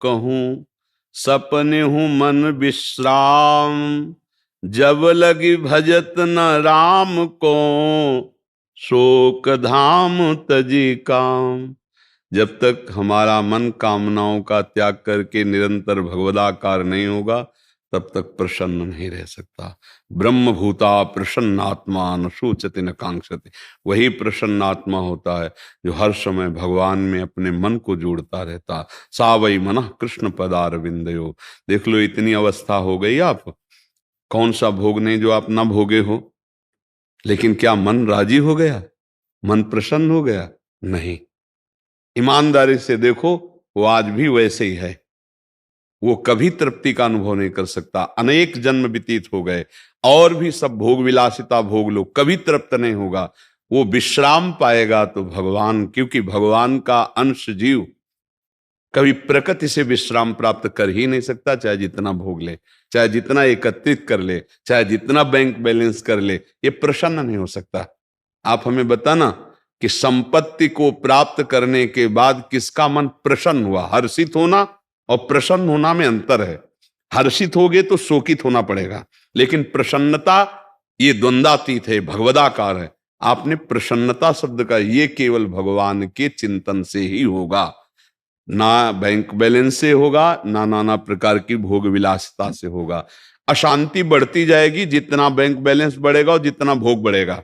कहूँ, सपने हूँ मन विश्राम, जब लगी भजत न राम को, शोक धाम तजी काम। जब तक हमारा मन कामनाओं का त्याग करके निरंतर भगवदाकार नहीं होगा, तब तक प्रसन्न नहीं रह सकता। ब्रह्म भूता प्रसन्नात्मा न शोचति न कांक्षति। वही प्रसन्नात्मा होता है जो हर समय भगवान में अपने मन को जोड़ता रहता। सा वै मनः कृष्ण पदारविंदयो। देख लो, इतनी अवस्था हो गई आप, कौन सा भोग नहीं जो आप ना भोगे हो, लेकिन क्या मन राजी हो गया? मन प्रसन्न हो गया? नहीं। ईमानदारी से देखो, वो आज भी वैसे ही है। वो कभी तृप्ति का अनुभव नहीं कर सकता। अनेक जन्म व्यतीत हो गए और भी सब भोग विलासिता भोग लो, कभी तृप्त नहीं होगा। वो विश्राम पाएगा तो भगवान, क्योंकि भगवान का अंश जीव कभी प्रकृति से विश्राम प्राप्त कर ही नहीं सकता, चाहे जितना भोग ले, चाहे जितना एकत्रित कर ले, चाहे जितना बैंक बैलेंस कर ले, ये प्रसन्न नहीं हो सकता। आप हमें बताना कि संपत्ति को प्राप्त करने के बाद किसका मन प्रसन्न हुआ? हर्षित होना और प्रसन्न होना में अंतर है। हर्षित होगे तो शोकित होना पड़ेगा, लेकिन प्रसन्नता ये द्वंद्वातीत है, भगवदाकार है। आपने प्रसन्नता शब्द का, ये केवल भगवान के चिंतन से ही होगा, ना बैंक बैलेंस से होगा, ना नाना प्रकार की भोग विलासिता से होगा। अशांति बढ़ती जाएगी जितना बैंक बैलेंस बढ़ेगा और जितना भोग बढ़ेगा,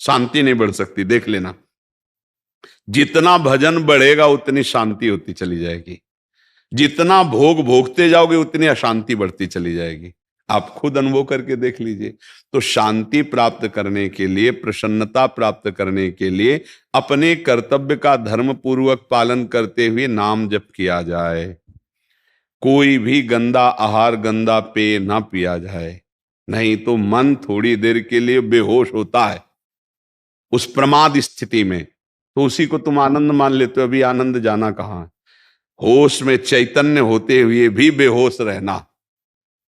शांति नहीं बढ़ सकती। देख लेना, जितना भजन बढ़ेगा उतनी शांति होती चली जाएगी, जितना भोग भोगते जाओगे उतनी अशांति बढ़ती चली जाएगी। आप खुद अनुभव करके देख लीजिए। तो शांति प्राप्त करने के लिए, प्रसन्नता प्राप्त करने के लिए अपने कर्तव्य का धर्म पूर्वक पालन करते हुए नाम जप किया जाए। कोई भी गंदा आहार, गंदा पेय ना पिया जाए, नहीं तो मन थोड़ी देर के लिए बेहोश होता है उस प्रमाद स्थिति में, तो उसी को तुम आनंद मान लेते हो। अभी आनंद जाना कहाँ है? होश में चैतन्य होते हुए भी बेहोश रहना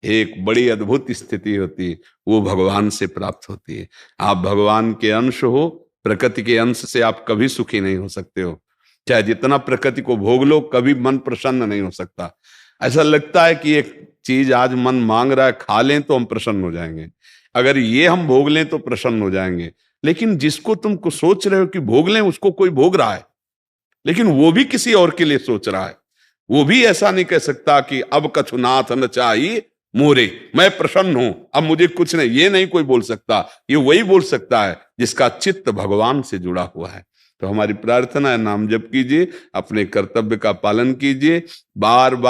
एक बड़ी अद्भुत स्थिति होती है, वो भगवान से प्राप्त होती है। आप भगवान के अंश हो, प्रकृति के अंश से आप कभी सुखी नहीं हो सकते हो। चाहे जितना प्रकृति को भोग लो, कभी मन प्रसन्न नहीं हो सकता। ऐसा लगता है कि एक चीज आज मन मांग रहा है, खा लें तो हम प्रसन्न हो जाएंगे, अगर ये हम भोग लें तो प्रसन्न हो जाएंगे। लेकिन जिसको तुम सोच रहे हो कि भोग लें, उसको कोई भोग रहा है, लेकिन वो भी किसी और के लिए सोच रहा है। वो भी ऐसा नहीं कह सकता कि अब कछुनाथ न चाहिए मोरे, मैं प्रसन्न हूं, अब मुझे कुछ नहीं, ये नहीं कोई बोल सकता। ये वही बोल सकता है जिसका चित्त भगवान से जुड़ा हुआ है। तो हमारी प्रार्थना है, नाम जप कीजिए, अपने कर्तव्य का पालन कीजिए, बार बार